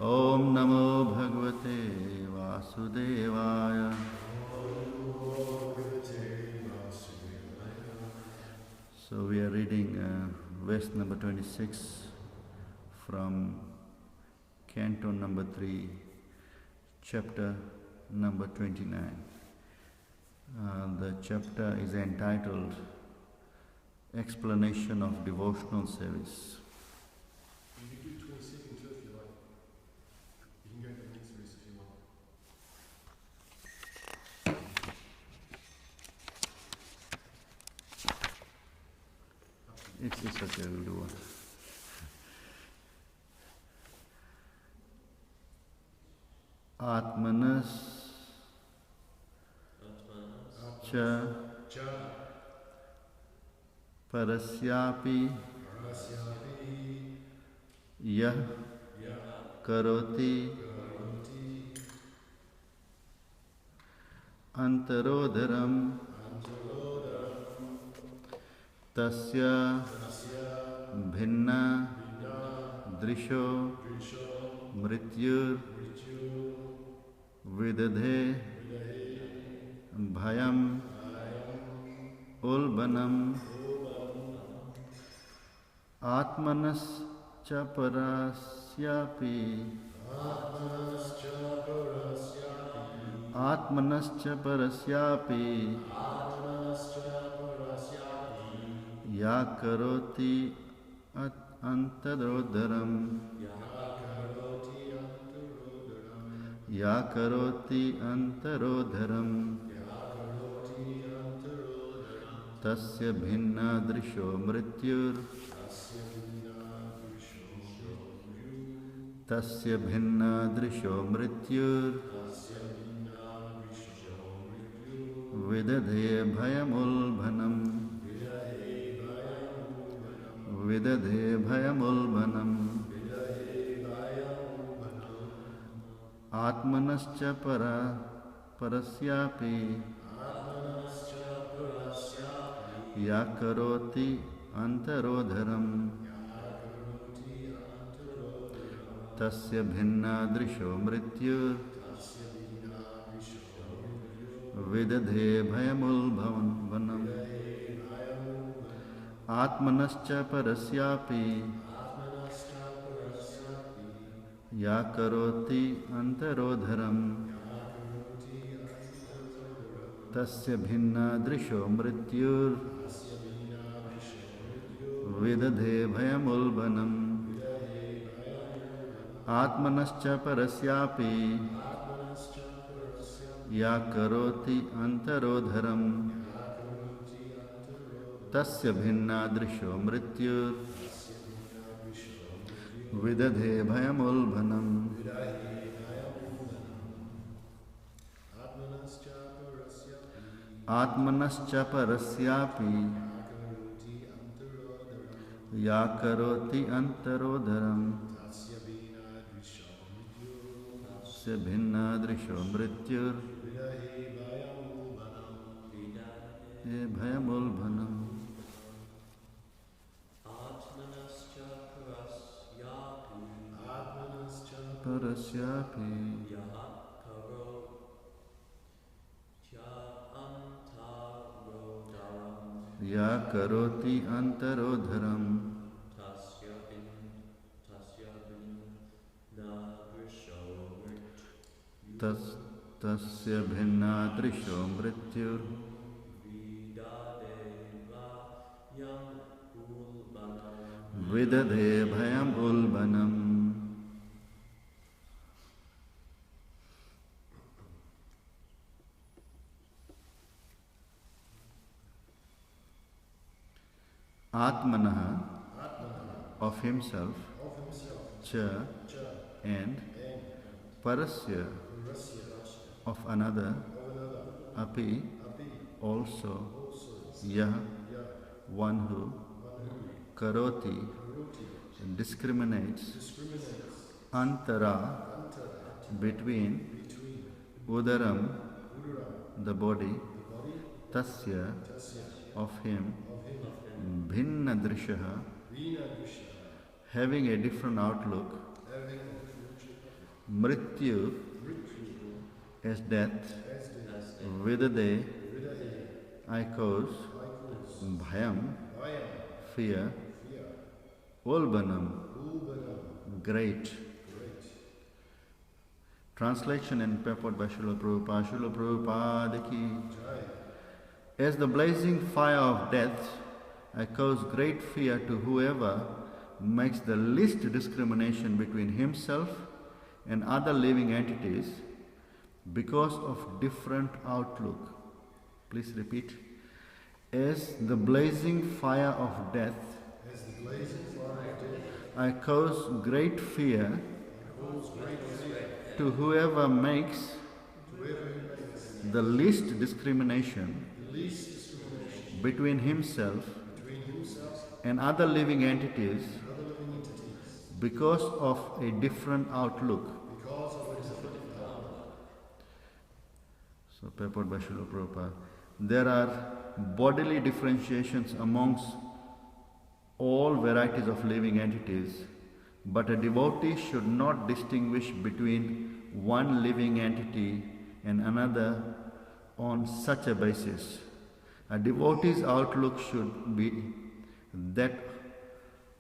Om Namo Bhagavate Vasudevaya. So we are reading verse number 26 from Canto number 3, chapter number 29. The chapter is entitled Explanation of Devotional Service. You can do 22nd too if you like. You can go to the next verse if you want. It's okay, we'll do it. Atmanas cha parasyapi yah karoti antarodaram tasya bhinna drisho mrityur vidadhe bhayam ulbanam atmanas cha parasyapi ya karoti antarodaram tasya bhinna drisho mrityur vidadhe bhayamulbanam atmanascha parasyapi ya karoti antarodharam tasya bhinna drisho mrityur vidadhe bhayamulbanam atmanascha parasyapi ya karoti antarodharam tasya bhinna drisho mrityur vidadhe bhayamulbanam atmanascha parasyapi ya karoti antarodharam tasya bhinna drisho mrityur vidadhe bhayamulbanam atmanascha parasyapi ya karoti antarodharam tasya bhinna drisho mrityur bhayamulbanam parasyapi ya karoti antarodharam tasya bhinna drisho mrityur vidadhe bhayamulbanam. Atmanaha, of himself, cha, and parasya, of another, api, also, yah, one who, karoti, discriminates, antara, between, udaram, the body, tasya, of him, bhinna drishaha, having a different outlook, Mrityu as death, Vidade echoes, Bhayam, fear, Ulbanam, great. Translation and purport by Srila Prabhupada. Srila Prabhupada ki. As the blazing fire of death echoes great fear to whoever makes the least discrimination between himself and other living entities because of different outlook. Please repeat. As the blazing fire of death echoes great fear to whoever makes the least discrimination between himself and other living entities because of a different outlook. So, purport by Srila Prabhupada. There are bodily differentiations amongst all varieties of living entities, but a devotee should not distinguish between one living entity and another on such a basis. A devotee's outlook should be that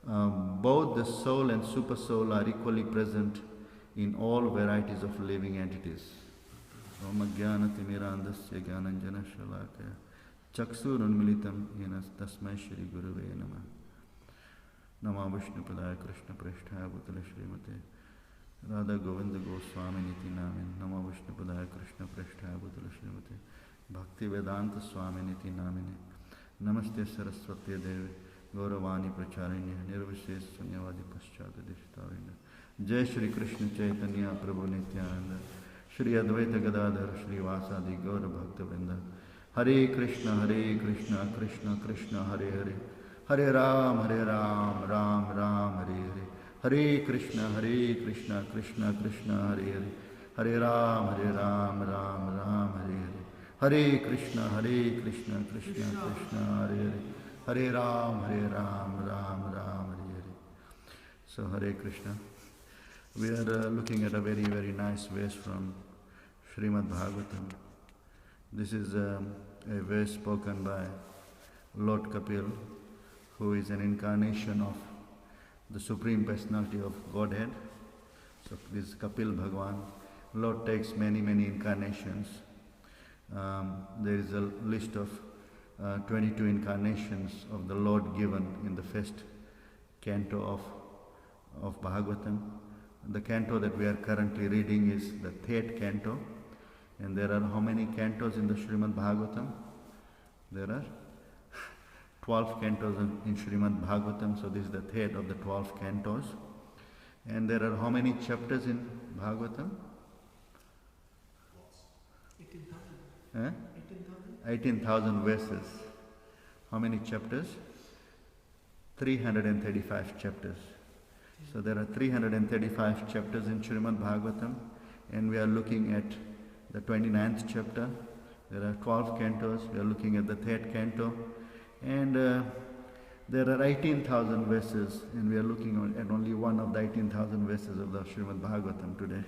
both the soul and super soul are equally present in all varieties of living entities. Om Jnana Timirandasya Jnananjana Shalakaya Chaksurunmilitam Yena Tasmai Shri Guruve Namah. Nama Vishnu Padaya Krishna Presthaya Bhutale Srimate Radha Govinda Goswami Niti Namin. Nama Vishnu Padaya Krishna Presthaya Bhutale Srimate Bhakti Vedanta Swami Niti Namine. Namaste Saraswati Devi Gauravani Pracharanya Nirvishes Sunyavadi Paschata Dishtavinda. Jai Shri Krishna Chaitanya Prabhu Nityananda Shri Advaita Gadadhar Shri Vasadi Gaura Bhakta Vrinda. Hare Krishna Krishna Krishna Hare Hare Hare Ram Ram Ram Hare Hare. Hare Krishna Krishna Krishna Hare Hare Hare Ram Ram Ram Hare Hare. Hare Krishna Krishna Krishna Hare Hare Hare Ram Ram Ram Hare Hare. So Hare Krishna. We are looking at a very, very nice verse from Srimad Bhagavatam. This is a verse spoken by Lord Kapil, who is an incarnation of the Supreme Personality of Godhead. So this is Kapil Bhagwan. Lord takes many, many incarnations. There is a list of 22 incarnations of the Lord given in the first canto of Bhagavatam. The canto that we are currently reading is the third canto. And there are how many cantos in the Srimad Bhagavatam? There are 12 cantos in Srimad Bhagavatam, so this is the third of the 12 cantos. And there are how many chapters in Bhagavatam? 18,000. 18,000 verses. How many chapters? 335 chapters. So there are 335 chapters in Srimad Bhagavatam, and we are looking at the 29th chapter. There are 12 cantos. We are looking at the third canto, and there are 18,000 verses, and we are looking at only one of the 18,000 verses of the Srimad Bhagavatam today.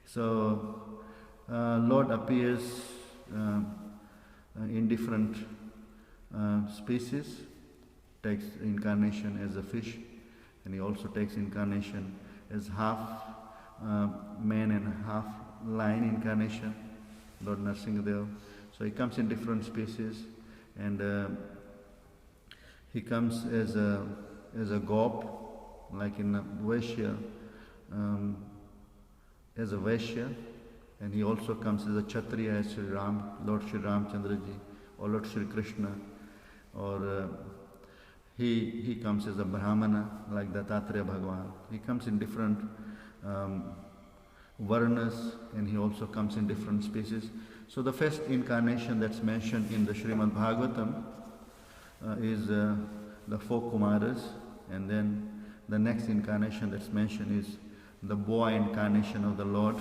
So Lord appears in different species, takes incarnation as a fish, and he also takes incarnation as half man and half lion incarnation, Lord Nrsimhadev. So he comes in different species, and he comes as a gop, like in Vaishya, as a Vaishya, and he also comes as a Kshatriya, as Sri Ram, Lord Sri Ramchandraji, or Lord Sri Krishna, or he comes as a Brahmana, like Dattatreya Bhagavan. He comes in different varnas, and he also comes in different species. So the first incarnation that's mentioned in the Srimad Bhagavatam is the four Kumaras, and then the next incarnation that's mentioned is the boy incarnation of the Lord.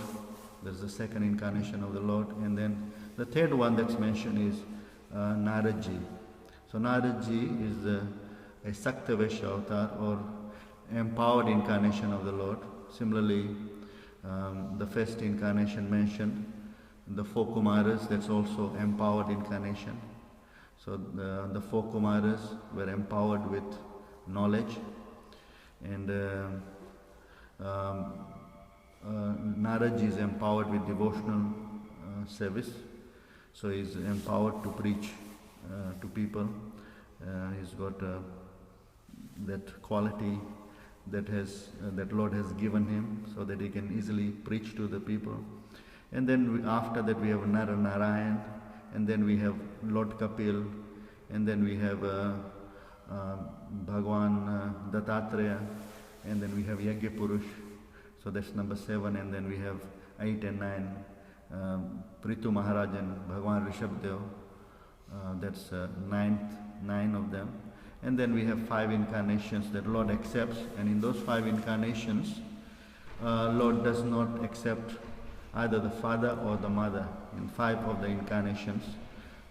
There's the second incarnation of the Lord, and then the third one that's mentioned is Naradji. So Naradji is a Saktavesha avatar, or empowered incarnation of the Lord. Similarly, The first incarnation mentioned, the four Kumaras, that's also empowered incarnation. So the four Kumaras were empowered with knowledge, and Naraji is empowered with devotional service. So he's empowered to preach to people. He's got that quality that Lord has given him, so that he can easily preach to the people. And then after that we have Narayan, and then we have Lord Kapil, and then we have Bhagwan Dattatreya, and then we have Yagya Purush. So that's number 7, and then we have 8 and 9. Prithu Maharajan, Bhagwan Rishabdev, that's 9 of them. And then we have 5 incarnations that Lord accepts, and in those 5 incarnations, Lord does not accept either the father or the mother. In 5 of the incarnations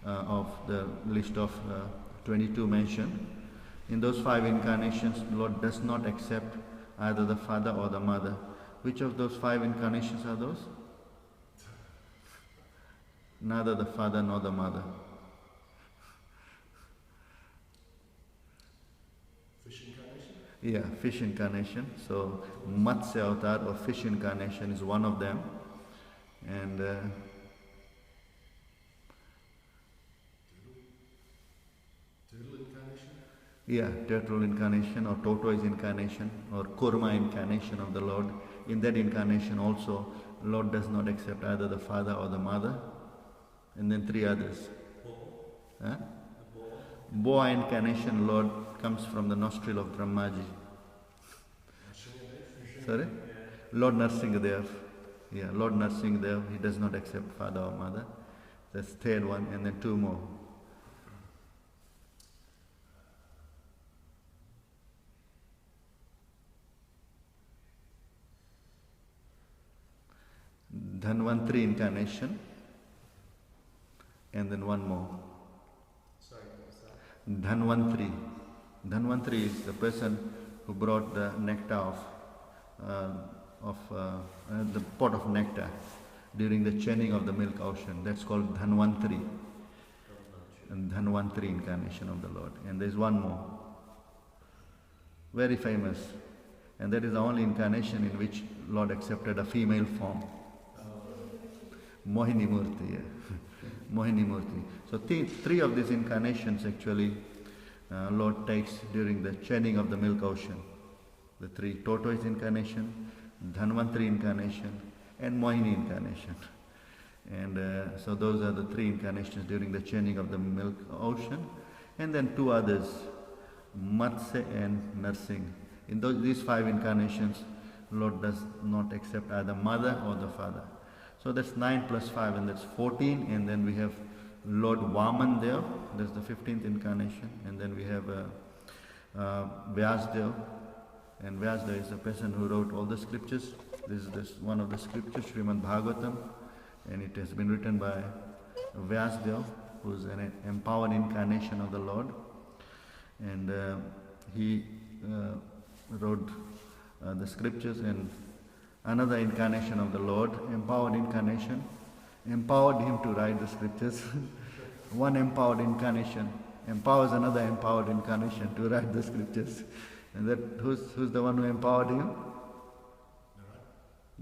of the list of 22 mentioned, in those 5 incarnations, Lord does not accept either the father or the mother. Which of those 5 incarnations are those? Neither the father nor the mother. Fish incarnation? Yeah, fish incarnation. So Matsya avatar or fish incarnation is one of them. And Turtle incarnation? yeah, turtle incarnation or tortoise incarnation or kurma incarnation of the Lord. In that incarnation also, Lord does not accept either the father or the mother. And then 3 others. Huh? Boa incarnation, Lord comes from the nostril of Brahmaji. Sorry? Lord Narsingadev. Yeah, Lord Narsingadev, he does not accept father or mother. That's 3rd one, and then 2 more. Dhanvantri incarnation, and then 1 more. Sorry, what's that? Dhanvantri. Dhanvantri is the person who brought the nectar of the pot of nectar during the churning of the milk ocean. That's called Dhanvantri. And Dhanvantri incarnation of the Lord. And there's 1 more. Very famous. And that is the only incarnation in which Lord accepted a female form. Mohini Murti. Yeah. Mohini Murti. So 3 of these incarnations actually Lord takes during the churning of the milk ocean. The 3: tortoise incarnation, Dhanvantri incarnation, and Mohini incarnation. And so those are the 3 incarnations during the churning of the milk ocean. And then 2 others, Matsya and Narsingh. In these 5 incarnations, Lord does not accept either mother or the father. So that's 9 plus 5, and that's 14. And then we have Lord Vamandev, that's the 15th incarnation. And then we have Vyasdev. And Vyasdev is the person who wrote all the scriptures. This is one of the scriptures, Srimad Bhagavatam. And it has been written by Vyasdev, who is an empowered incarnation of the Lord. And he wrote the scriptures, and another incarnation of the Lord, empowered incarnation, empowered him to write the scriptures. One empowered incarnation empowers another empowered incarnation to write the scriptures. And that who's the one who empowered him?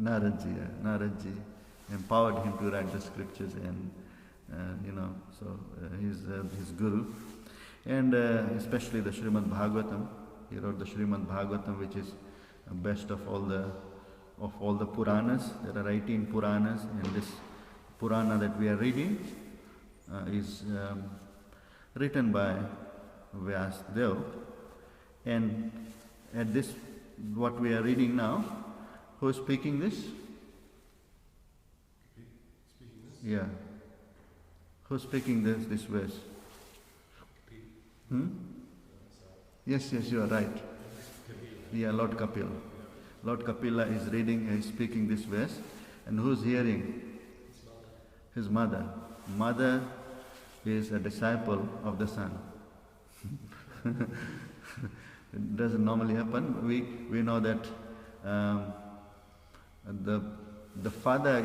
Naraji. Naraji empowered him to write the scriptures, and so he's his guru. And especially the Srimad Bhagavatam. He wrote the Srimad Bhagavatam, which is best of all the Puranas. There are 18 Puranas, and this Purana that we are reading is written by Vyasdev. And at this, what we are reading now, who is speaking this? Speaking this? Yeah. Who's speaking this verse? Yes, you are right. Yeah, Lord Kapil. Lord Kapila is reading, is speaking this verse. And who's hearing? His mother. Mother is a disciple of the son. It doesn't normally happen. We know that the the father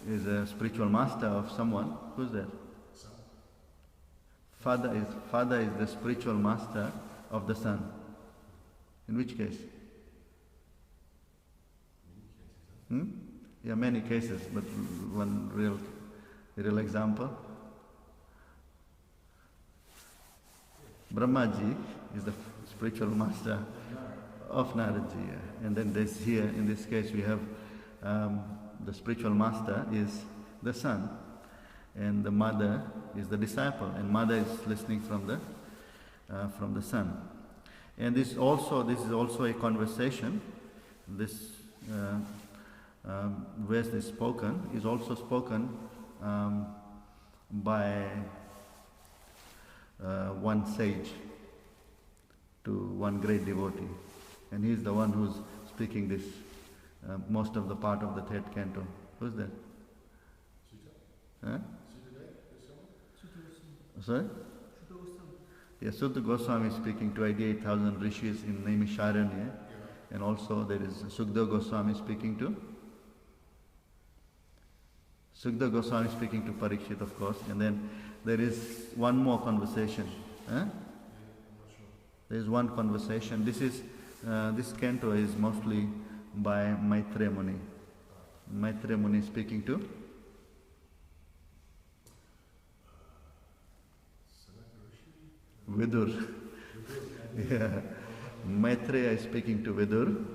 is a spiritual master of someone. Who's that? Son. Father is the spiritual master of the son. In which case? Hmm? Yeah, many cases, but one real example. Brahmaji is the spiritual master of Naradji. Yeah. And then this here, in this case, we have the spiritual master is the son, and the mother is the disciple, and mother is listening from the son. And this is also a conversation. This verse is spoken is also spoken by one sage to one great devotee, and he is the one who's speaking this most of the part of the third canto. Who's that? Huh? Sorry? Yes, Sutta Goswami is speaking to 88,000 rishis in Naimisharanya, and also there is Sukdev Goswami speaking to Parikshit, of course, and then there is one more conversation. Huh? There is one conversation. This canto is mostly by Maitreya Muni. Maitreya Muni is speaking to Vidur. Yeah. Maitreya is speaking to Vidur,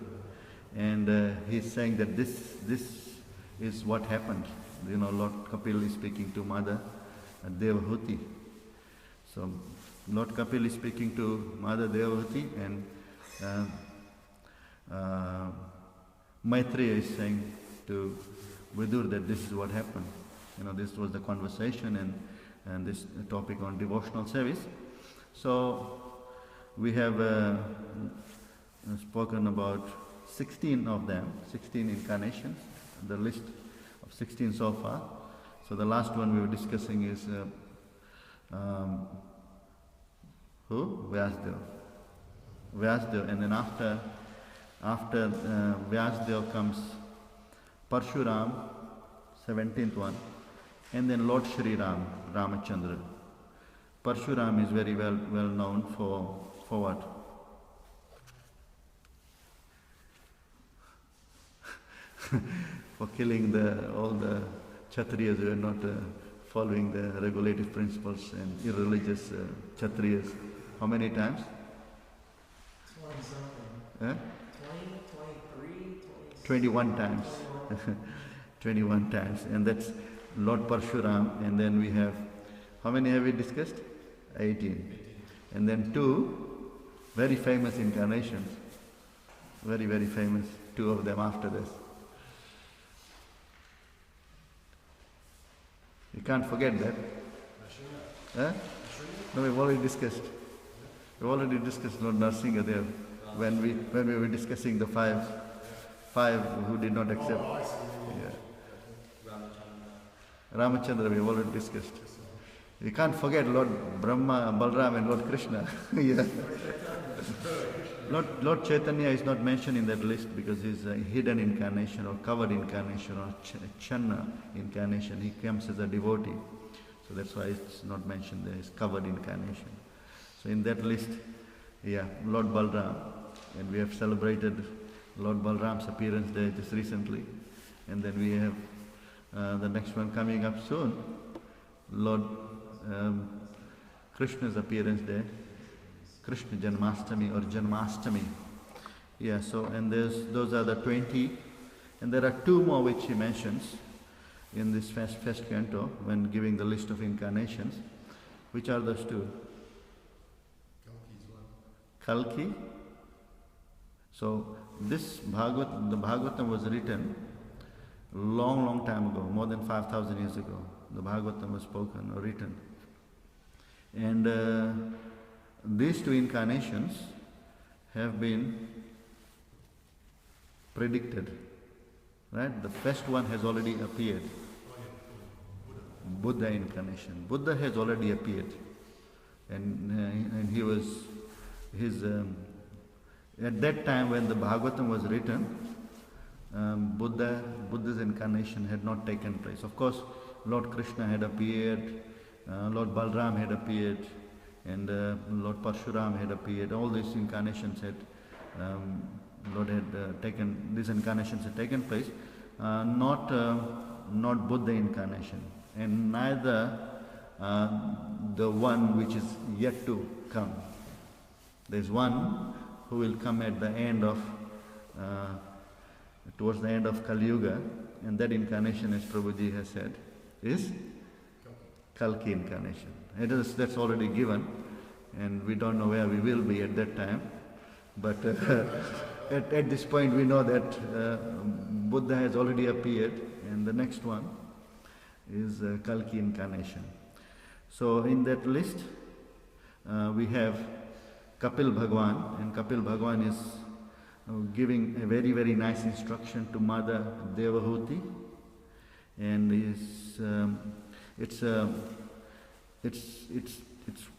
and he's saying that this is what happened. You know, Lord Kapil is speaking to Mother Devahuti. So Lord Kapil is speaking to Mother Devahuti, and Maitreya is saying to Vidur that this is what happened. You know, this was the conversation and this topic on devotional service. So we have spoken about 16 of them, 16 incarnations, the list of 16 so far. So the last one we were discussing is who? Vyasdev, and then after Vyasdev comes Parshuram, 17th one, and then Lord Shri Ram, Ramachandra. Parshuram is very well known for what? For killing all the Kshatriyas who are not following the regulative principles, and irreligious Kshatriyas. How many times? 20 something. Eh? 20, 23, 21 times. 21 times. And that's Lord Parshuram. And then we have, how many have we discussed? 18. And then two very famous incarnations. Very, very famous. Two of them after this. You can't forget that. Huh? No, we've already discussed. We've already discussed Lord Narsingha there when we were discussing the five who did not accept. Yeah. Ramachandra we have already discussed. You can't forget Lord Brahma, Balram and Lord Krishna. Yeah. Lord Chaitanya is not mentioned in that list because he's a hidden incarnation or covered incarnation or Channa incarnation. He comes as a devotee. So that's why it's not mentioned there. It's covered incarnation. So in that list, yeah, Lord Balram. And we have celebrated Lord Balram's appearance there just recently. And then we have the next one coming up soon. Lord Krishna's appearance there. Krishna Janmastami or Janmastami. Yeah, so and those are the 20, and there are two more which he mentions in this first canto when giving the list of incarnations. Which are those two? Kalki. So this the Bhagavatam was written long time ago, more than 5,000 years ago. The Bhagavatam was spoken or written. And these two incarnations have been predicted, right? The first one has already appeared. Buddha incarnation. Buddha has already appeared, and he was at that time when the Bhagavatam was written. Buddha's incarnation had not taken place. Of course, Lord Krishna had appeared, Lord Balram had appeared, and Lord Parshuram had appeared. All these incarnations had these incarnations had taken place, not Buddha incarnation, and neither the one which is yet to come. There is one who will come at the end of, towards the end of Kali Yuga, and that incarnation, as Prabhuji has said, is Kalki incarnation. That's already given, and we don't know where we will be at that time. But at this point we know that Buddha has already appeared, and the next one is Kalki incarnation. So in that list we have Kapil Bhagwan, and Kapil Bhagwan is giving a very, very nice instruction to Mother Devahuti, and it's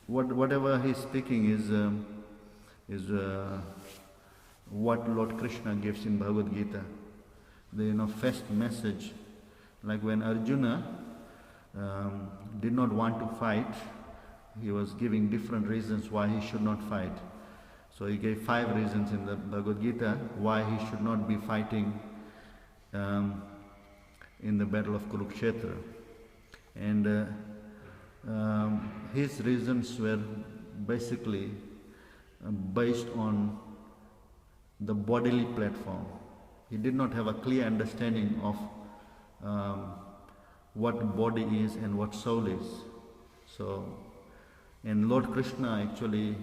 whatever he's speaking is what Lord Krishna gives in Bhagavad Gita. The first message, like when Arjuna did not want to fight, he was giving different reasons why he should not fight. So he gave 5 reasons in the Bhagavad Gita why he should not be fighting in the battle of Kurukshetra. And his reasons were basically based on the bodily platform. He did not have a clear understanding of what body is and what soul is. And Lord Krishna actually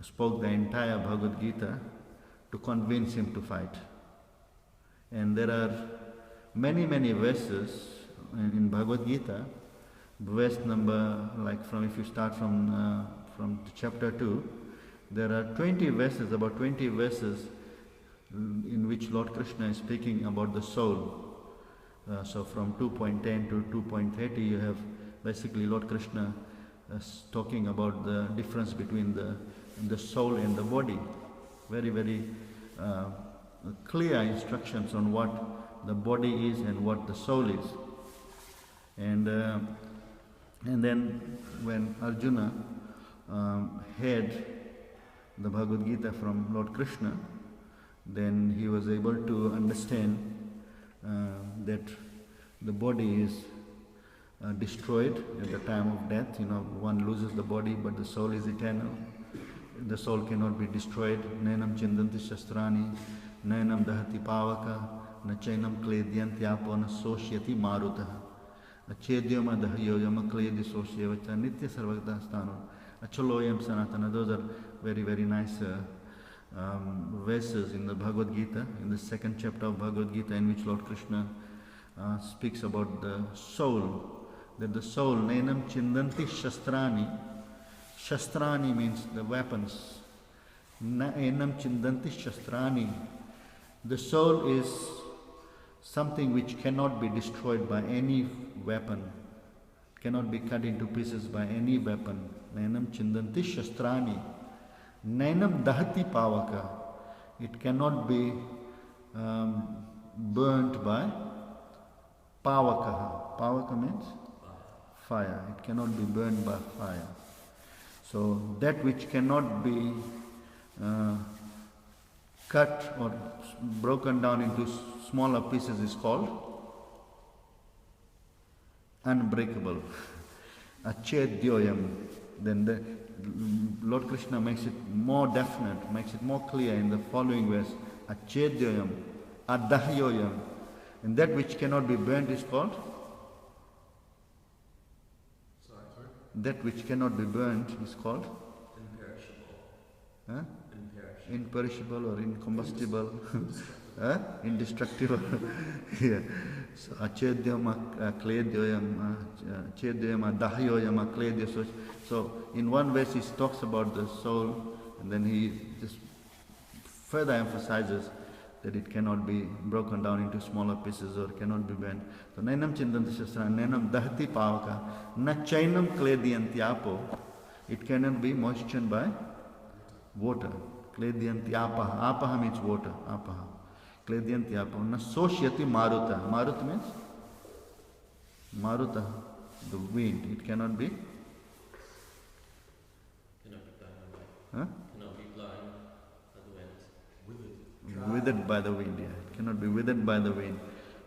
spoke the entire Bhagavad Gita to convince him to fight. And there are many, many verses in Bhagavad Gita. Verse number, if you start from chapter 2, there are 20 verses, about 20 verses in which Lord Krishna is speaking about the soul. So from 2.10 to 2.30 you have basically Lord Krishna talking about the difference between the soul and the body. Very, very clear instructions on what the body is and what the soul is. And then when Arjuna heard the Bhagavad Gita from Lord Krishna, then he was able to understand that the body is destroyed at the time of death. One loses the body, but the soul is eternal. The soul cannot be destroyed. Nainam chindanti shastrani, nainam dahati pavaka, na chainam kledyanti apo na soshyati maruta. Achedyama dahayoyama kledi sosyavacha nitya sarvagata stano. Achaloyam sanatana. Those are very, very nice verses in the Bhagavad Gita, in the 2nd chapter of Bhagavad Gita, in which Lord Krishna speaks about the soul. That the soul, nainam chindanti shastrani. Shastrani means the weapons. Nainam chindanti shastrani. The soul is something which cannot be destroyed by any weapon, cannot be cut into pieces by any weapon. Nainam chindanti shastrani. Nainam dahati pavaka. It cannot be burnt by pavaka. Pavaka means fire. It cannot be burned by fire. So that which cannot be cut or broken down into smaller pieces is called unbreakable. Achedyoyam. Then the Lord Krishna makes it more definite, makes it more clear in the following verse. Achedyoyam, adahyoyam. And that which cannot be burnt is called? Sorry. That which cannot be burnt is called? Imperishable. Huh? Imperishable. Imperishable or incombustible? Indestructible. Yeah. So achedyam kledyoyam, achedyam dahyoyam kledyo. So in one verse he talks about the soul, and then he just further emphasizes that it cannot be broken down into smaller pieces or cannot be bent. So nainam chindanti shastra, nainam dahati pavaka, na chainam kledyanti apo. It cannot be moistened by water. Kledyanti apaha. Apaha means water. Apaha. Kledyanti apo. Na soshyati maruta. Marut means? Maruta, the wind. It cannot be? Cannot be blind. Huh? Cannot be blind by the wind. Withered by the wind, yeah. It cannot be withered by the wind.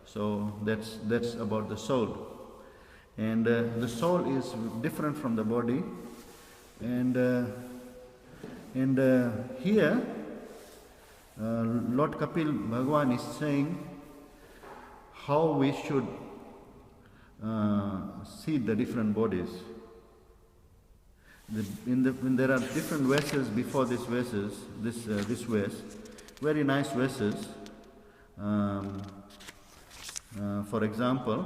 So that's about the soul. And the soul is different from the body. And here, Lord Kapil Bhagwan is saying how we should see the different bodies. When there are different verses before these verses, this verse, very nice verses. For example,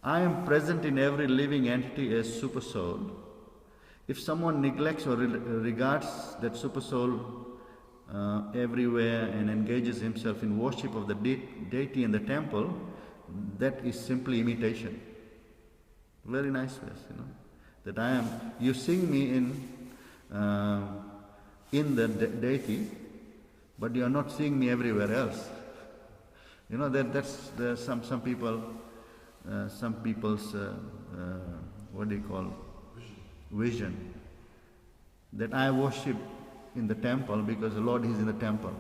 I am present in every living entity as super soul. If someone neglects or regards that super soul everywhere and engages himself in worship of the deity in the temple, that is simply imitation. Very nice verse, you know. That you seeing me in the deity, but you are not seeing me everywhere else. You know, that's some people's what do you call vision. That I worship in the temple because the Lord is in the temple.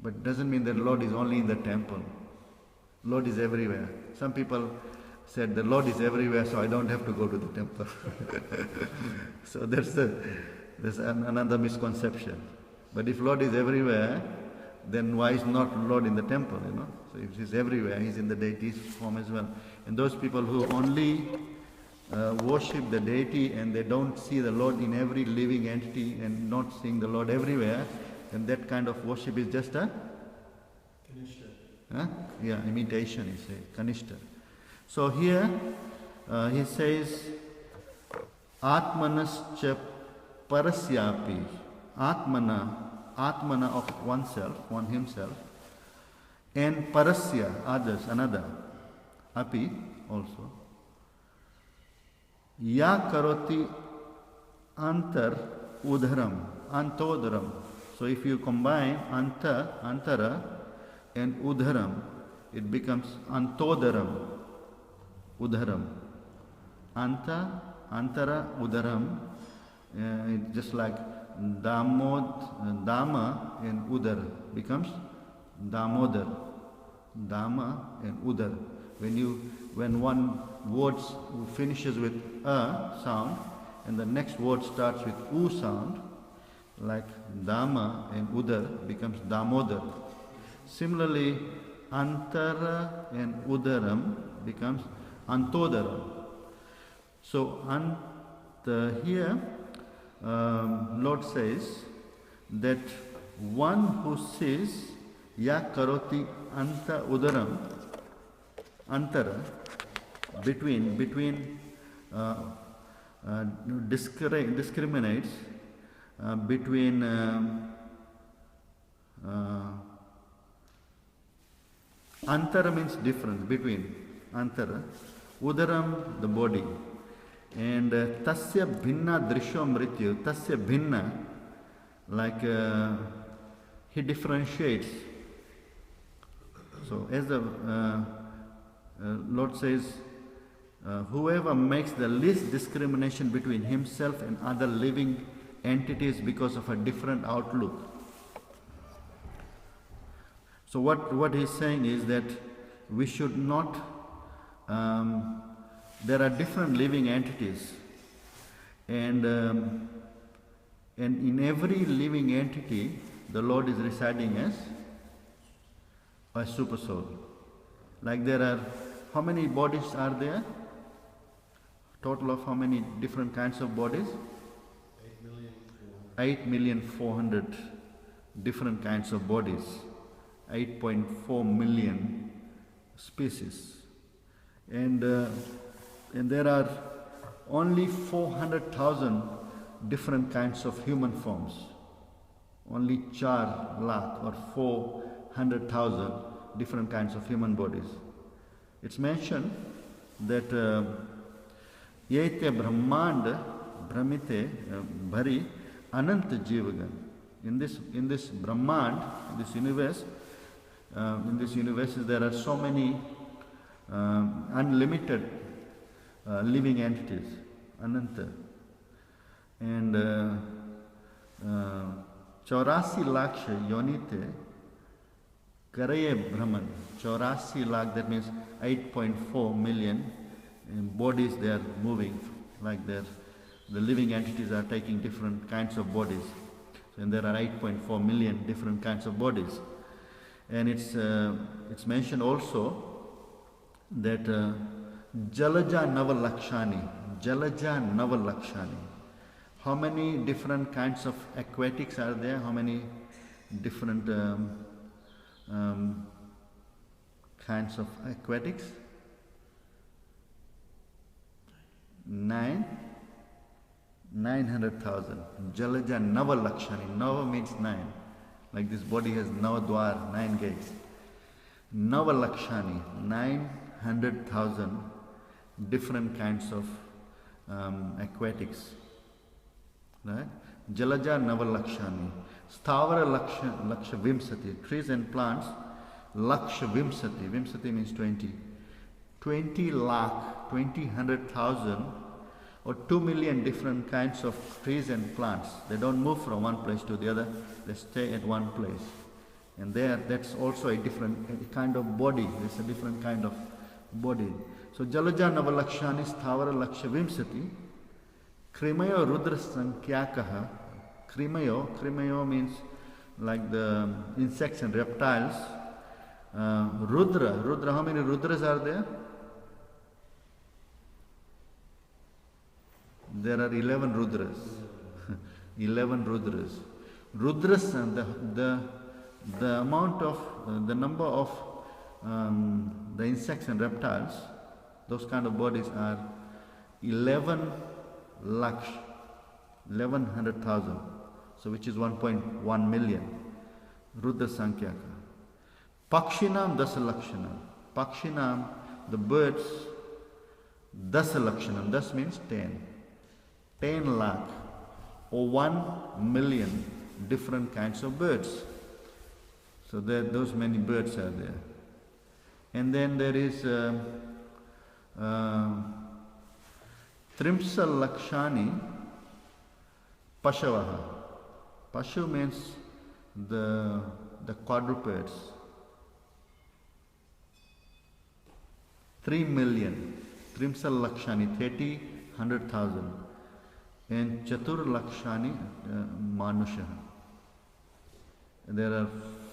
But it doesn't mean that the Lord is only in the temple. Lord is everywhere. Some people said the Lord is everywhere, so I don't have to go to the temple. So there's another misconception. But if Lord is everywhere, then why is not Lord in the temple, you know? So if He's everywhere, He's in the deity's form as well. And those people who only worship the deity and they don't see the Lord in every living entity and not seeing the Lord everywhere, then that kind of worship is just a imitation, he says, kanishta. So here he says, Atmanascha parasyapi, Atmana of oneself, one himself, and parasya, others, another, api also. Ya karoti antar udharam, antodaram. So if you combine antara and udharam, it becomes antodaram, udharam. Antara, udaram, it's just like Dama and Udar becomes Damodar. Dama and Udar. When one word finishes with a sound and the next word starts with u sound, like Dama and Udar becomes Damodar. Similarly, Antara and Udaram becomes Antodaram. So here Lord says that one who says Ya karoti anta udaram, antara, between discriminates between antara means difference, between antara, udaram the body, and tasya bhinna drishyo mrityu, tasya bhinna, like he differentiates. So as the Lord says, whoever makes the least discrimination between himself and other living entities because of a different outlook. So what he's saying is that we should not, there are different living entities, and in every living entity the Lord is residing as a super soul. Like there are, how many bodies are there? Total of how many different kinds of bodies? 8,400,000 different kinds of bodies. 8.4 million species. And there are only 400,000 different kinds of human forms. Only 4 lakh or 400,000 different kinds of human bodies. It's mentioned that Yete Brahmanda Brahmite Bhari Ananta Jivagan. in this Brahmand, in this universe, there are so many unlimited living entities, Ananta. And 84 laksha yonite karaye brahman. 84 lakh, that means 8.4 million bodies they are moving, like the living entities are taking different kinds of bodies. And there are 8.4 million different kinds of bodies. And it's mentioned also that Jalaja Navalakshani. How many different kinds of aquatics are there? How many different kinds of aquatics? 900,000. Jalaja Navalakshani. Nava means 9. Like this body has Navadwar, 9 gates. Navalakshani, 900,000 different kinds of aquatics. Right? Jalaja Navalakshani. Stavara Laksha Vimsati. Trees and plants, Laksha Vimsati. Vimsati means 20. 20 lakh, 100,000 or 2 million different kinds of trees and plants. They don't move from one place to the other, they stay at one place. And that's also a different kind of body, it's a different kind of body. So Jalaja Navalakshani Sthavara Laksha Vimsati, Krimayo Rudra Sankyakaha. Krimayo means like the insects and reptiles. Rudra, how many Rudras are there? There are 11 Rudras. 11 Rudras. Rudras, the amount of, the number of the insects and reptiles, those kind of bodies are 11 lakh, 1100,000. So which is 1.1 million. Rudra Sankyaka. Pakshinam dasa lakshanam. Pakshinam, the birds, dasa lakshanam. Das means 10. 10 lakh or 1 million different kinds of birds. So those many birds are there. And then there is Trimsa Lakshani Pashavaha. Pashu means the quadrupeds. 3 million. Trimsa Lakshani, 30, 100,000. And Chatur Lakshani Manusha. There are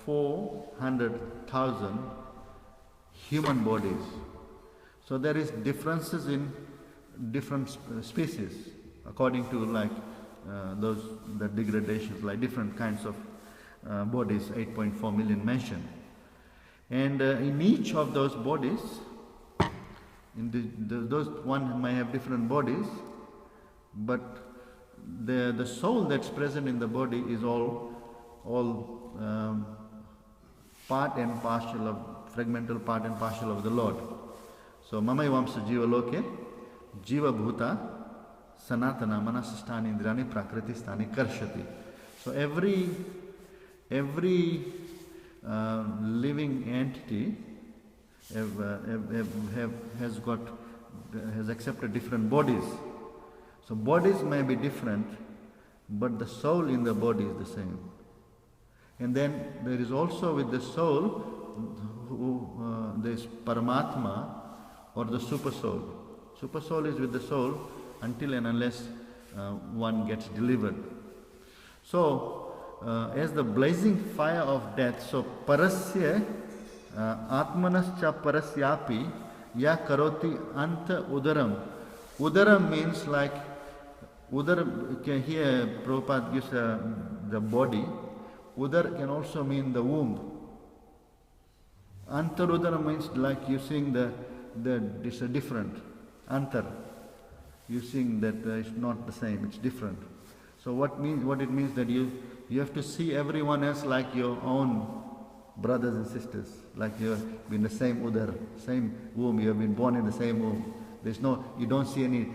400,000 human bodies. So there is differences in different species according to like the degradations, like different kinds of bodies, 8.4 million mentioned. And in each of those bodies, those one may have different bodies, but the soul that's present in the body is all part and partial of, fragmental part and partial of the Lord. So Mamai Vamsa Jiva Loke, Jiva Bhuta, Sanatana, Manasastani Indrani, Prakriti Stani Karshati. So every living entity has accepted different bodies. So bodies may be different, but the soul in the body is the same. And then there is also with the soul, there is Paramatma or the Super Soul. Super Soul is with the soul until and unless one gets delivered. So, as the blazing fire of death, so Parasya Atmanascha Parasyapi Ya Karoti Anta Udaram. Udaram means like, Udar, here Prabhupada gives the body. Udar can also mean the womb. Antar Udara means like you seeing it's a different. Antar. You seeing that it's not the same, it's different. So what it means that you have to see everyone else like your own brothers and sisters, like you have been the same udar, same womb, you have been born in the same womb. There's no, you don't see any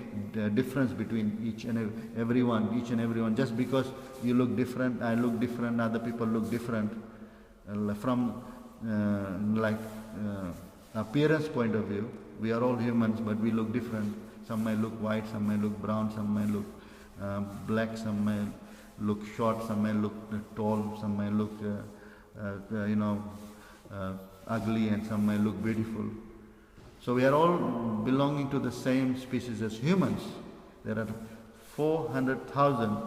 difference between each and everyone. Just because you look different, I look different, other people look different. From appearance point of view, we are all humans, but we look different. Some might look white, some might look brown, some might look black, some might look short, some might look tall, some might look ugly, and some might look beautiful. So we are all belonging to the same species as humans. There are 400,000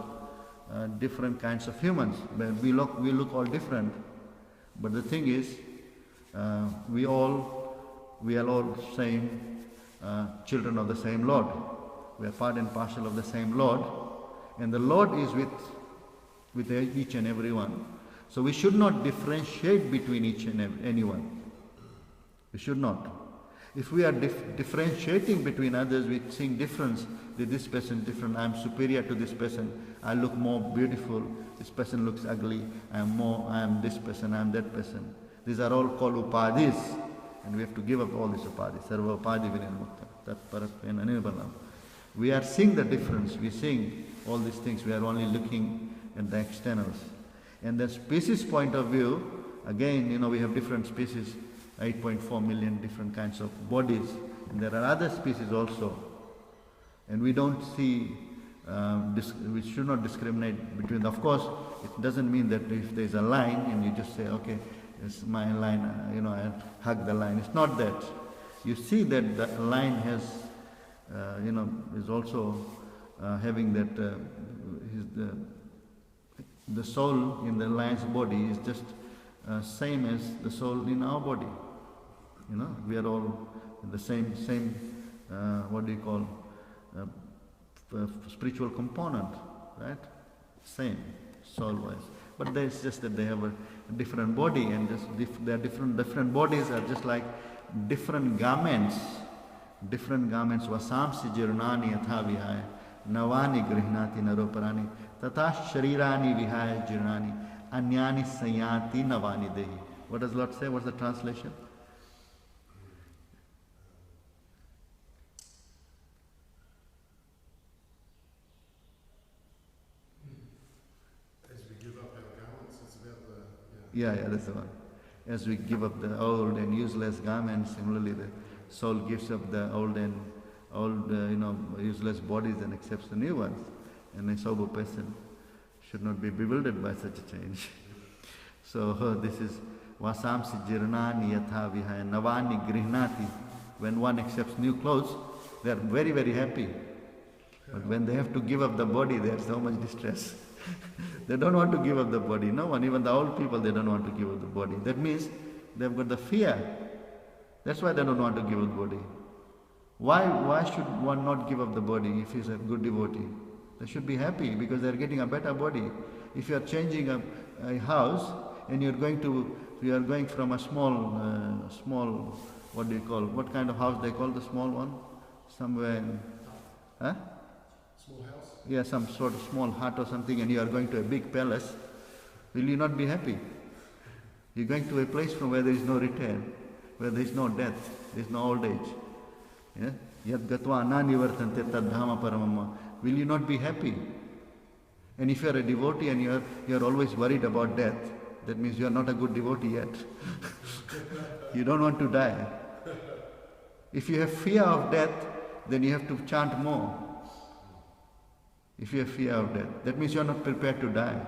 different kinds of humans. But we look all different. But the thing is, we are all same children of the same Lord. We are part and parcel of the same Lord, and the Lord is with each and every one. So we should not differentiate between each and anyone. We should not. If we are differentiating between others, we seeing difference. This person different. I am superior to this person. I look more beautiful. This person looks ugly. I am this person. I am that person. These are all called upadhis, and we have to give up all these upadhis. Sarva upadhi vinirmukta. Tat paratven anirbanam. We are seeing the difference. We are seeing all these things. We are only looking at the externals. And the species point of view, again, we have different species. 8.4 million different kinds of bodies, and there are other species also, and we don't see, we should not discriminate between them. Of course, it doesn't mean that if there is a line and you just say, okay, it's my line, I hug the line. It's not that. You see that the line has, is also having that, the soul in the lion's body is just same as the soul in our body. We are all in the same spiritual component, right? Same, soul-wise. But it's just that they have a different body, and their different bodies are just like different garments. Different garments. Vasamsi jirnani yatha vihaya navani grihnati naroparani tata sharirani vihaya jirnani anyani sayati navani dehi. What does Lord say? What's the translation? As we give up our garments, it's about the... Yeah, that's the one. As we give up the old and useless garments, similarly the soul gives up the old useless bodies and accepts the new ones. And a sober person should not be bewildered by such a change. So this is vasamsi jirnani yatha vihaya navani grihnati. When one accepts new clothes, they are very, very happy. But when they have to give up the body, they have so much distress. They don't want to give up the body. No one, even the old people, they don't want to give up the body. That means they've got the fear. That's why they don't want to give up the body. Why should one not give up the body if he's a good devotee? They should be happy because they're getting a better body. If you are changing a house and you are going from a small, what kind of house they call the small one? Somewhere, huh? Small house? Yeah, some sort of small hut or something, and you are going to a big palace. Will you not be happy? You're going to a place from where there is no return, where there is no death, there is no old age. Yeah? Yad gatva ananivartante tadhama paramamma. Will you not be happy? And if you are a devotee and you are always worried about death, that means you are not a good devotee yet. You don't want to die. If you have fear of death, then you have to chant more. If you have fear of death, that means you are not prepared to die.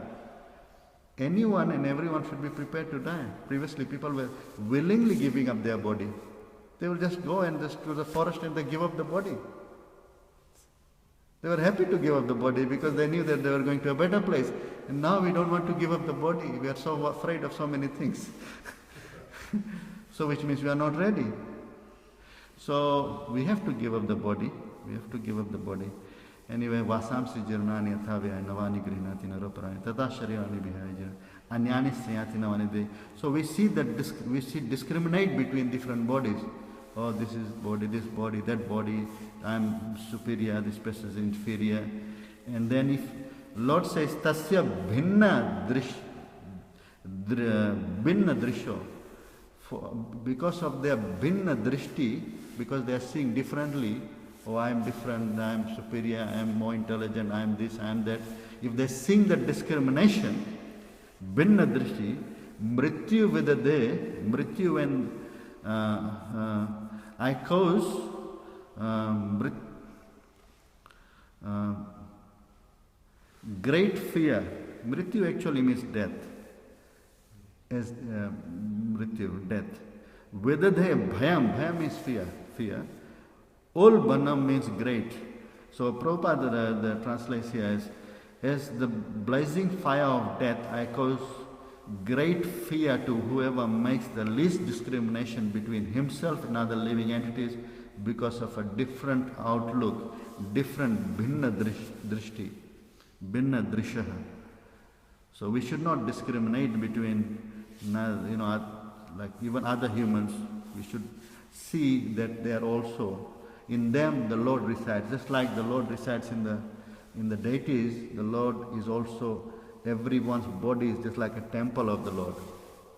Anyone and everyone should be prepared to die. Previously, people were willingly giving up their body. They will just go and just to the forest and they give up the body. They were happy to give up the body because they knew that they were going to a better place. And now we don't want to give up the body. We are so afraid of so many things. So which means we are not ready. So we have to give up the body. We have to give up the body. Anyway, vasamsi jirnani athavya navani grihnati naroparani tata sharirani vihaya anyani sayati navani de. So we see discriminate between different bodies. Oh, this is body, this body, that body, I am superior, this person is inferior. And then if Lord says, tasya bhinna drisho, because of their bhinna drishti, because they are seeing differently, oh, I am different, I am superior, I am more intelligent, I am this, I am that. If they sing that discrimination, Binna Drishti, Mrityu Vidade, Mrityu when I cause great fear. Mrityu actually means death. As Mrityu, death. Vidade Bhayam, Bhayam means fear. Ol Banam means great. So Prabhupada, the translation here is, as the blazing fire of death, I cause great fear to whoever makes the least discrimination between himself and other living entities because of a different outlook, different bhinna drishti, bhinna drishaha. So we should not discriminate between, like even other humans. We should see that they are also, in them the Lord resides. Just like the Lord resides in the deities, the Lord is also, everyone's body is just like a temple of the Lord.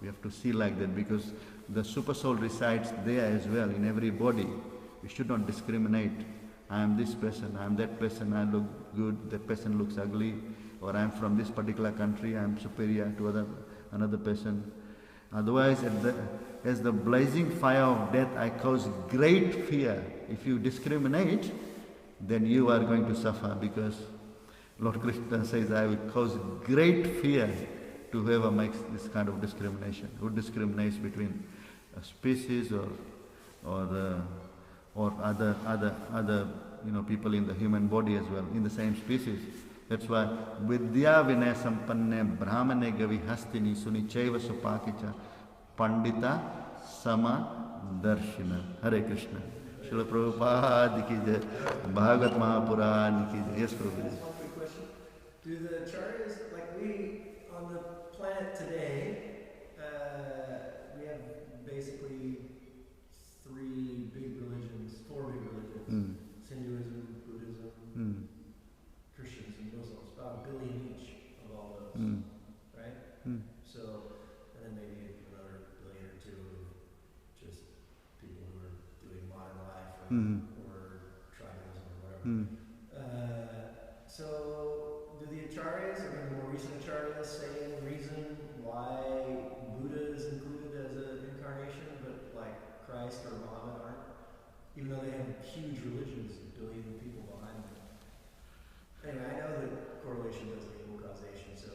We have to see like that because the super soul resides there as well in every body. We should not discriminate. I am this person, I am that person, I look good, that person looks ugly, or I am from this particular country, I am superior to another person. Otherwise, as the blazing fire of death, I cause great fear. If you discriminate, then you are going to suffer because Lord Krishna says, I will cause great fear to whoever makes this kind of discrimination, who discriminates between a species or other people in the human body as well, in the same species. That's why Vidya Vinaya Sampanne Brahmane Gavi Hastini Sunicheva Supakicha Pandita Sama Darshina. Hare Krishna. Srila Prabhupada ki jai, Bhagavat Mahapuran ki jai. Yes, Prabhupada. One quick question. Do the acharyas, like we, on the planet today, we have basically four big religions. Hinduism, Buddhism, Christians and Muslims, about 1 billion each of all those, right? So, and then maybe another 1 billion or 2 of just people who are doing modern life or tribalism or whatever. So, do the acharyas, the more recent acharyas, say any reason why Buddha is included as an incarnation, but like Christ or Muhammad aren't? Even though they have huge religions, 1 billion people behind them. Anyway, I know that correlation doesn't equal causation, so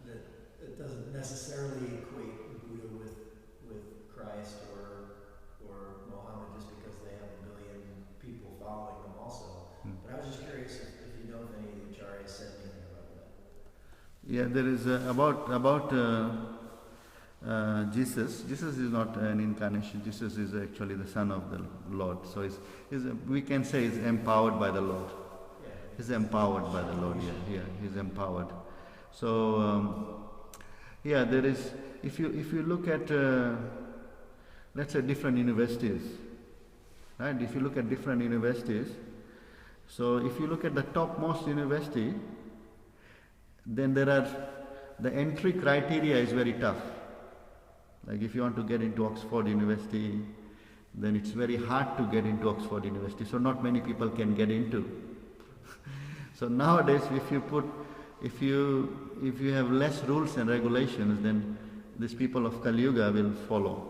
that it doesn't necessarily equate Buddha with Christ or Muhammad just because they have 1 billion people following them also. But I was just curious if you know if any of the acharyas said anything about that. Yeah, there is about Jesus. Jesus is not an incarnation. Jesus is actually the Son of the Lord. So we can say he's empowered by the Lord. He's empowered by the Lord. Yeah, he's empowered. So there is. If you look at let's say different universities, right? If you look at different universities, so if you look at the topmost university, then the entry criteria is very tough. Like if you want to get into Oxford University, then it's very hard to get into Oxford University. So not many people can get into. So nowadays, if you have less rules and regulations, then these people of Kali Yuga will follow.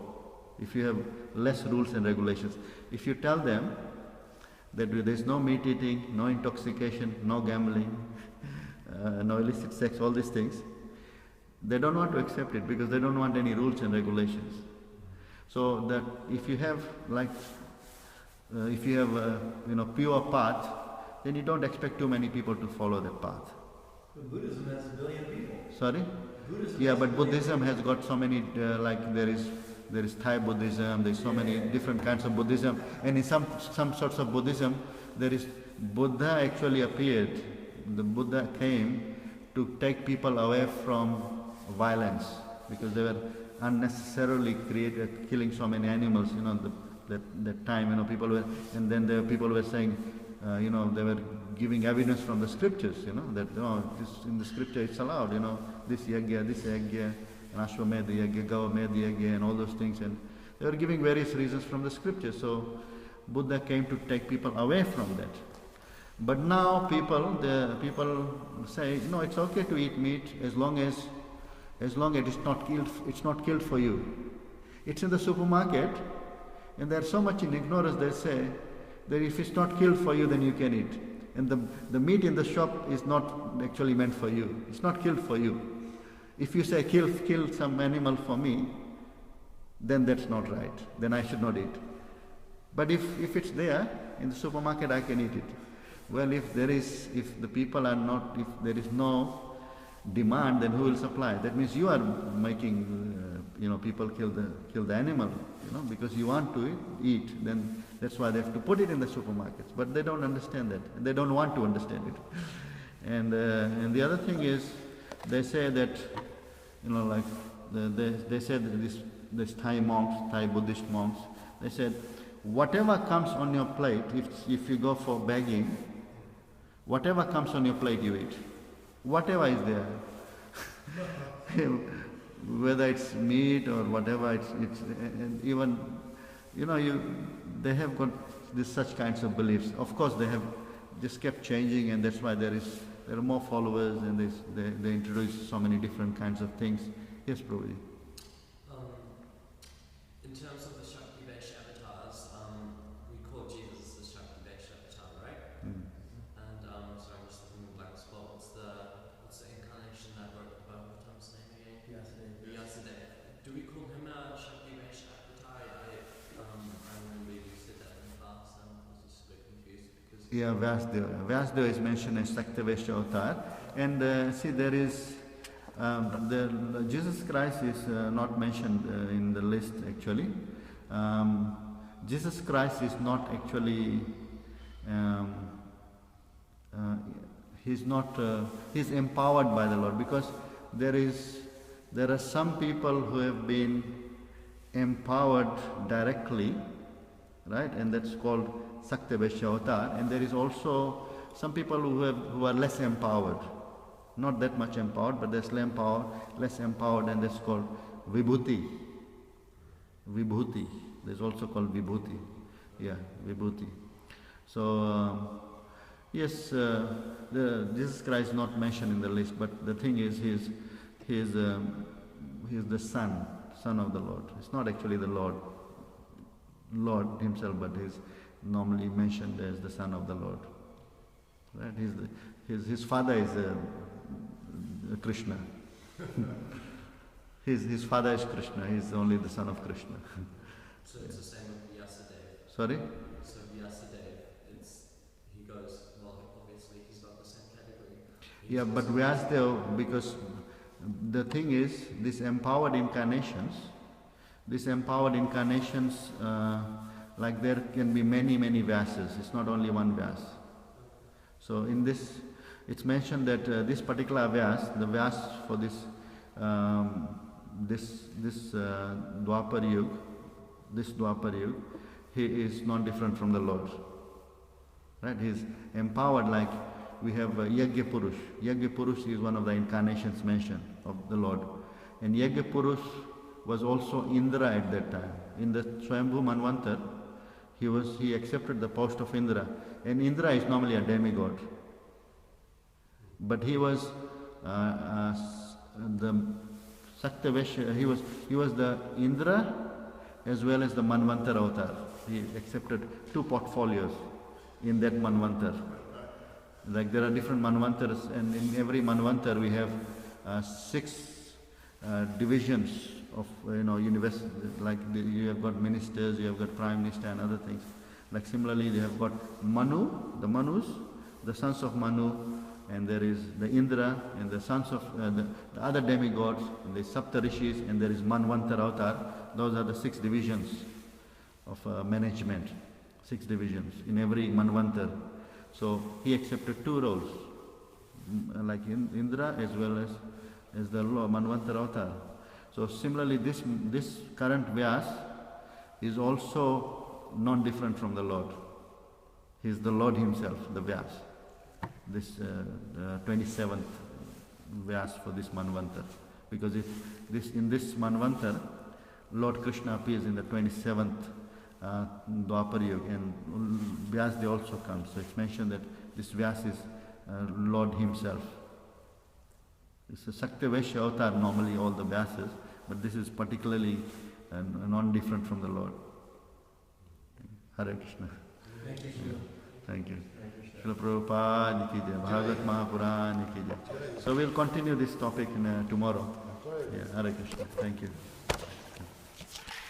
If you have less rules and regulations, if you tell them that there is no meat eating, no intoxication, no gambling, no illicit sex, all these things, they don't want to accept it because they don't want any rules and regulations. So that if you have pure path, then you don't expect too many people to follow that path. But Buddhism has 1 billion people. Sorry? Buddhism Yeah, but Buddhism has got so many, there is Thai Buddhism, there is so many different kinds of Buddhism, and in some sorts of Buddhism, there is Buddha actually appeared. The Buddha came to take people away from violence because they were unnecessarily killing so many animals. That time, people were, and then people were saying, they were giving evidence from the scriptures, that this in the scripture it's allowed, this yagya, and Ashwamedha yagya, Gavamedha yagya, and all those things, and they were giving various reasons from the scriptures. So Buddha came to take people away from that. But now the people say, no, it's okay to eat meat as long as it's not killed for you. It's in the supermarket, and they're so much in ignorance, they say that if it's not killed for you, then you can eat. And the meat in the shop is not actually meant for you. It's not killed for you. If you say kill some animal for me, then that's not right. Then I should not eat. But if it's there in the supermarket, I can eat it. Well, if there is no demand, then who will supply? That means you are making people kill the animal, because you want to eat. Then that's why they have to put it in the supermarkets. But they don't understand that, and they don't want to understand it. And the other thing is, they say that they said that this Thai Buddhist monks, they said, whatever comes on your plate, if you go for begging, whatever comes on your plate you eat. Whatever is there. Whether it's meat or whatever, it's and even, they have got such kinds of beliefs. Of course, they have just kept changing, and that's why there are more followers, and they introduce so many different kinds of things. Yes, Prabhuji. In terms of the Shakti Vaishya avatars, we call Jesus the Shakti Vaishya avatar, right? Mm. And sorry, I'm just looking at the black spot. What's the incarnation that wrote the Bhagavatam's name again? Vyasadeva. Do we call him a Shakti Vaishya avatar? I remember you said that in the past, and I was just a bit confused because. Yeah, Vyasadeva. Vyasadeva is mentioned as Shakti Vaishya avatar, and see, there is. Jesus Christ is not mentioned in the list actually. Jesus Christ is not actually, he's empowered by the Lord, because there are some people who have been empowered directly, right? And that's called Shakti Vaishya avatar. And there is also some people who are less empowered. Not that much empowered, but there's less empowered, and that's called Vibhuti. Vibhuti. There's also called Vibhuti. Yeah, Vibhuti. So, yes, Jesus Christ is not mentioned in the list, but the thing is, he is the son of the Lord. It's not actually the Lord himself, but he's normally mentioned as the son of the Lord. Right? His father is Krishna. his father is Krishna. He's only the son of Krishna. So it's the same with Vyasadeva. Sorry? So Vyasadeva, he goes, well, obviously he's not the same category. Yeah, but Vyasadeva, because the thing is, these empowered incarnations, like there can be many Vyasas. It's not only one Vyas. So in this, it's mentioned that this particular Vyas, the Vyas for this Dwapar Yuga, he is not different from the Lord. Right? He is empowered, like we have Yajna Purush. Yajna Purush is one of the incarnations mentioned of the Lord. And Yajna Purush was also Indra at that time. In the Swayambhu Manvantar, he accepted the post of Indra. And Indra is normally a demigod. But he was the Shakti Vaishya, he was the Indra as well as the Manvantar avatar. He accepted two portfolios in that Manvantar. Like there are different Manvantars, and in every Manvantar we have 6 divisions of university. Like you have got ministers, you have got prime minister and other things. Like similarly, they have got Manu, the Manus, the sons of Manu, and there is the Indra and the sons of the other demigods, and the Saptarishis, and there is Manvantar avatar. Those are the 6 divisions of management, 6 divisions in every Manvantar. So he accepted 2 roles, like Indra as well as the Manvantar avatar. So similarly, this current Vyas is also not different from the Lord. He is the Lord himself, the Vyas. This 27th Vyas for this Manvantar. Because in this Manvantar, Lord Krishna appears in the 27th Dwapar Yuga, and Vyasdev also comes. So it's mentioned that this Vyas is Lord himself. It's a Saktya-Vaishya avatar, normally all the Vyasas, but this is particularly non-different from the Lord. Hare Krishna. Thank you, Shiva. Thank you. Hare Krishna. Srila Prabhupada ki jai, Bhagavat Mahapurana ki jai. So we'll continue this topic tomorrow. Yeah, Hare Krishna. Thank you.